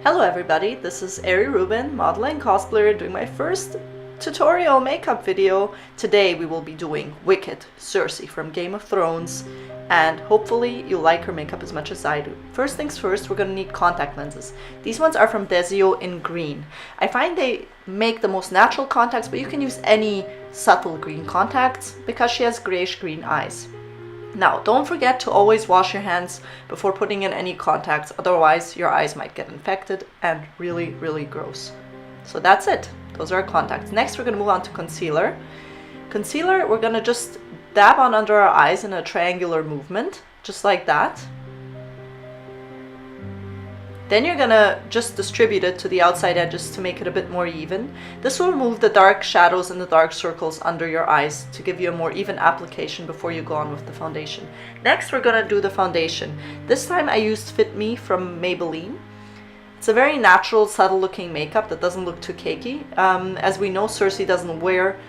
Hello everybody, this is Ari Rubin, model and cosplayer, doing my first tutorial makeup video. Today we will be doing Wicked Cersei from Game of Thrones, and hopefully you like her makeup as much as I do. First things first, we're going to need contact lenses. These ones are from Desio in green. I find they make the most natural contacts, but you can use any subtle green contacts because she has grayish green eyes. Now, don't forget to always wash your hands before putting in any contacts, otherwise your eyes might get infected and really gross. So that's it. Those are our contacts. Next, we're going to move on to concealer. Concealer, we're going to just dab on under our eyes in a triangular movement, just like that. Then you're going to just distribute it to the outside edges to make it a bit more even. This will remove the dark shadows and the dark circles under your eyes to give you a more even application before you go on with the foundation. Next, we're going to do the foundation. This time I used Fit Me from Maybelline. It's a very natural, subtle looking makeup that doesn't look too cakey. As we know, Cersei doesn't wear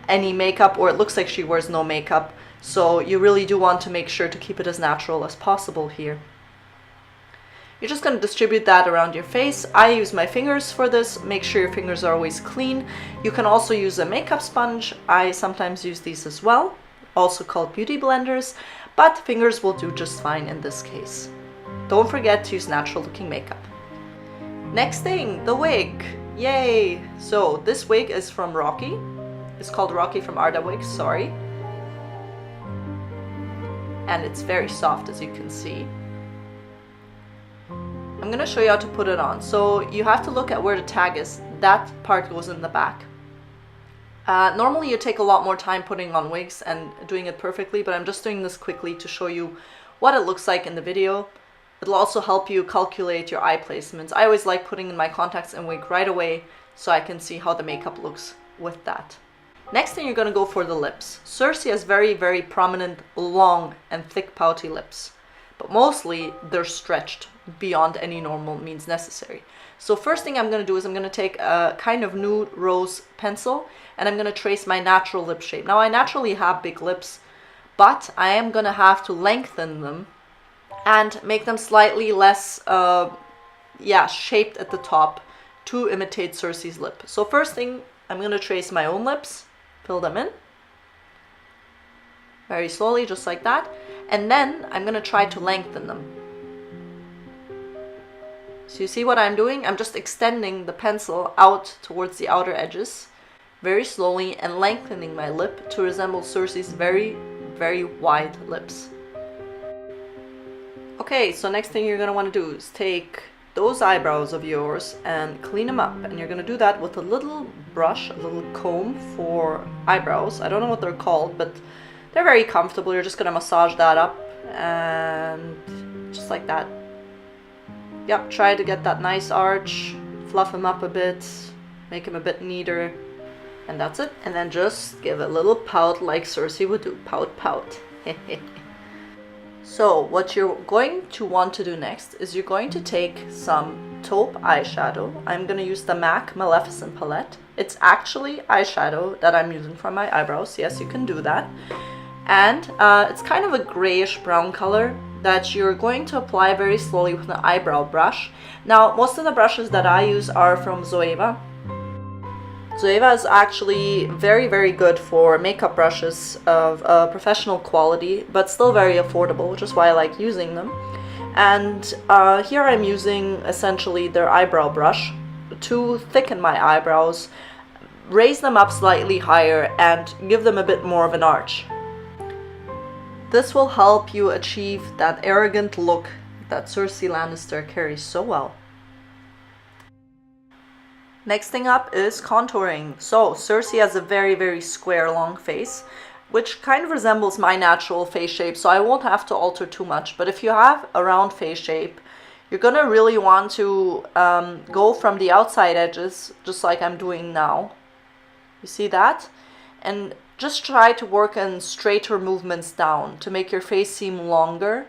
any makeup, or it looks like she wears no makeup. So you really do want to make sure to keep it as natural as possible here. You're just going to distribute that around your face. I use my fingers for this. Make sure your fingers are always clean. You can also use a makeup sponge. I sometimes use these as well, also called beauty blenders, but fingers will do just fine in this case. Don't forget to use natural looking makeup. Next thing, the wig. Yay! So this wig is from Rocky. It's called Rocky from Arda Wigs, sorry. And it's very soft, as you can see. I'm going to show you how to put it on. So you have to look at where the tag is. That part goes in the back. Normally you take a lot more time putting on wigs and doing it perfectly, but I'm just doing this quickly to show you what it looks like in the video. It'll also help you calculate your eye placements. I always like putting in my contacts and wig right away so I can see how the makeup looks with that. Next thing, you're going to go for the lips. Cersei has very prominent, long and thick pouty lips, but mostly they're stretched beyond any normal means necessary. So first thing I'm going to do is I'm going to take a kind of nude rose pencil and I'm going to trace my natural lip shape. Now, I naturally have big lips, but I am going to have to lengthen them and make them slightly less shaped at the top to imitate Cersei's lip. So first thing, I'm going to trace my own lips, fill them in very slowly, just like that, and then I'm going to try to lengthen them. So you see what I'm doing? I'm just extending the pencil out towards the outer edges very slowly and lengthening my lip to resemble Cersei's very wide lips. Okay, so next thing you're going to want to do is take those eyebrows of yours and clean them up. And you're going to do that with a little brush, a little comb for eyebrows. I don't know what they're called, but they're very comfortable. You're just going to massage that up and just like that. Yep, try to get that nice arch, fluff him up a bit, make him a bit neater, and that's it. And then just give a little pout like Cersei would do. Pout, pout. So what you're going to want to do next is you're going to take some taupe eyeshadow. I'm going to use the MAC Maleficent palette. It's actually eyeshadow that I'm using for my eyebrows. Yes, you can do that. And it's kind of a grayish brown color that you're going to apply very slowly with an eyebrow brush. Now, most of the brushes that I use are from Zoeva. Zoeva is actually very good for makeup brushes of professional quality, but still very affordable, which is why I like using them. And here I'm using essentially their eyebrow brush to thicken my eyebrows, raise them up slightly higher, and give them a bit more of an arch. This will help you achieve that arrogant look that Cersei Lannister carries so well. Next thing up is contouring. So Cersei has a very square long face, which kind of resembles my natural face shape, so I won't have to alter too much. But if you have a round face shape, you're gonna really want to go from the outside edges, just like I'm doing now. You see that? And just try to work in straighter movements down to make your face seem longer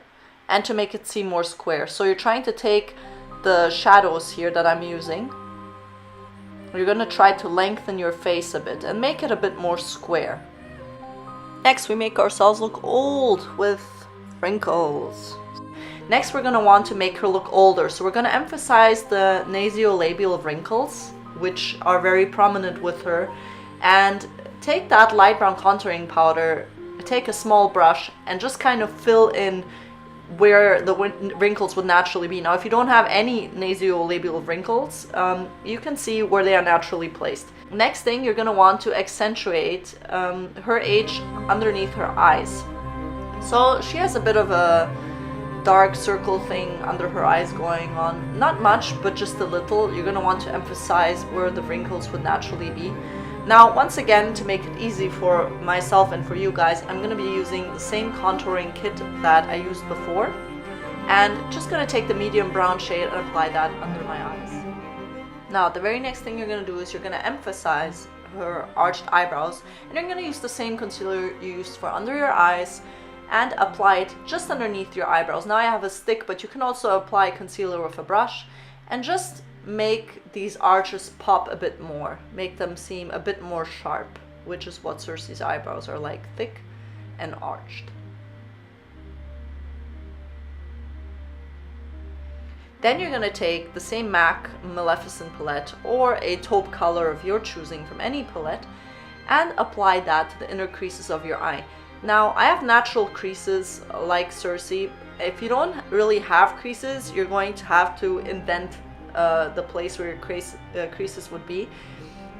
and to make it seem more square. So you're trying to take the shadows here that I'm using. You're going to try to lengthen your face a bit and make it a bit more square. Next, we make ourselves look old with wrinkles. Next, we're going to want to make her look older. So we're going to emphasize the nasolabial wrinkles, which are very prominent with her. And take that light brown contouring powder, take a small brush, and just kind of fill in where the wrinkles would naturally be. Now, if you don't have any nasolabial wrinkles, you can see where they are naturally placed. Next thing, you're going to want to accentuate her age underneath her eyes. So she has a bit of a dark circle thing under her eyes going on. Not much, but just a little. You're going to want to emphasize where the wrinkles would naturally be. Now, once again, to make it easy for myself and for you guys, I'm going to be using the same contouring kit that I used before. And just going to take the medium brown shade and apply that under my eyes. Now, the very next thing you're going to do is you're going to emphasize her arched eyebrows. And you're going to use the same concealer you used for under your eyes and apply it just underneath your eyebrows. Now I have a stick, but you can also apply concealer with a brush and just make these arches pop a bit more, make them seem a bit more sharp, which is what Cersei's eyebrows are like, thick and arched. Then you're going to take the same MAC Maleficent palette or a taupe color of your choosing from any palette and apply that to the inner creases of your eye. Now, I have natural creases like Cersei. If you don't really have creases, you're going to have to indent the place where your creases would be.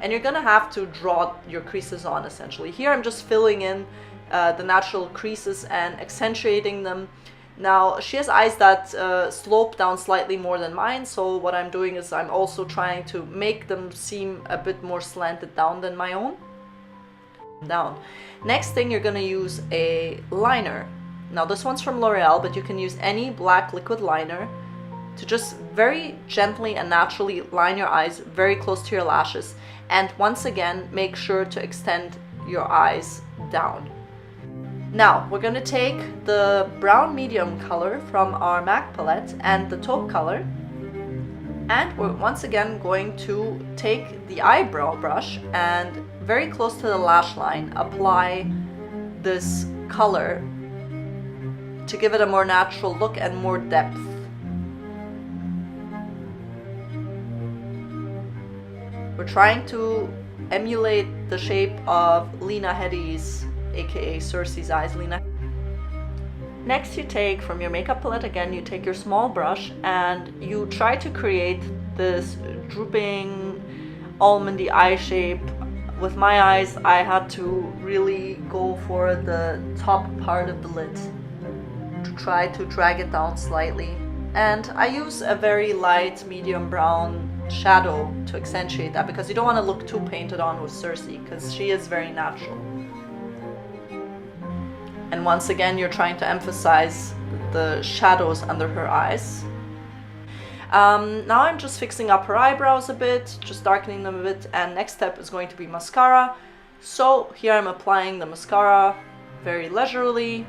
And you're going to have to draw your creases on, essentially. Here, I'm just filling in the natural creases and accentuating them. Now, she has eyes that slope down slightly more than mine. So what I'm doing is I'm also trying to make them seem a bit more slanted down than my own. Down. Next thing, you're going to use a liner. Now this one's from L'Oreal, but you can use any black liquid liner to just very gently and naturally line your eyes very close to your lashes. And once again, make sure to extend your eyes down. Now we're going to take the brown medium color from our MAC palette and the taupe color, and we're once again going to take the eyebrow brush and very close to the lash line apply this color to give it a more natural look and more depth. We're trying to emulate the shape of Lena Headey's, aka Cersei's eyes. Lena. Next, you take from your makeup palette again, you take your small brush and you try to create this drooping almondy eye shape. With my eyes, I had to really go for the top part of the lid to try to drag it down slightly. And I use a very light medium brown shadow to accentuate that, because you don't want to look too painted on with Cersei, because she is very natural. And once again, you're trying to emphasize the shadows under her eyes. Now I'm just fixing up her eyebrows a bit, just darkening them a bit, and next step is going to be mascara. So here I'm applying the mascara very leisurely.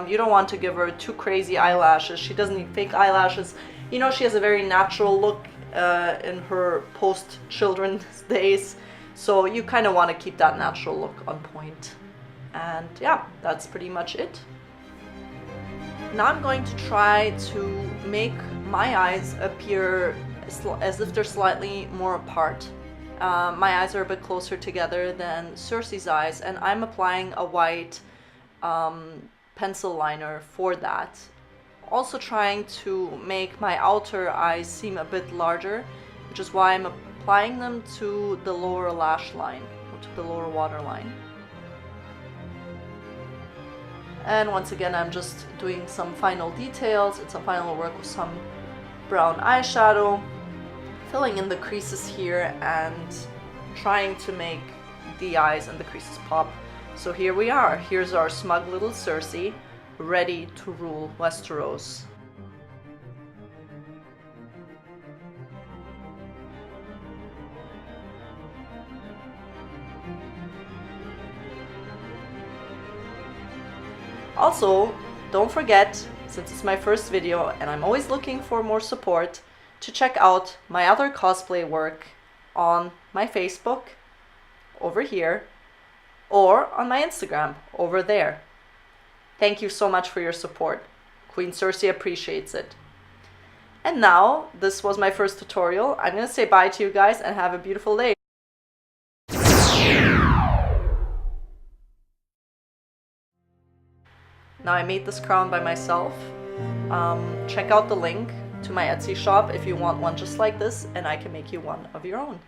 You don't want to give her too crazy eyelashes. She doesn't need fake eyelashes. You know, she has a very natural look in her post-children's days, so you kind of want to keep that natural look on point. And yeah, that's pretty much it. Now I'm going to try to make my eyes appear as if they're slightly more apart. My eyes are a bit closer together than Cersei's eyes, and I'm applying a white pencil liner for that. Also trying to make my outer eyes seem a bit larger, which is why I'm applying them to the lower lash line, or to the lower waterline. And once again, I'm just doing some final details. It's a final work with some brown eyeshadow, filling in the creases here and trying to make the eyes and the creases pop. So here we are. Here's our smug little Cersei, ready to rule Westeros. Also, don't forget, since it's my first video and I'm always looking for more support, to check out my other cosplay work on my Facebook, over here, or on my Instagram, over there. Thank you so much for your support. Queen Cersei appreciates it. And now, this was my first tutorial. I'm gonna say bye to you guys and have a beautiful day. Now I made this crown by myself. Check out the link to my Etsy shop if you want one just like this, and I can make you one of your own.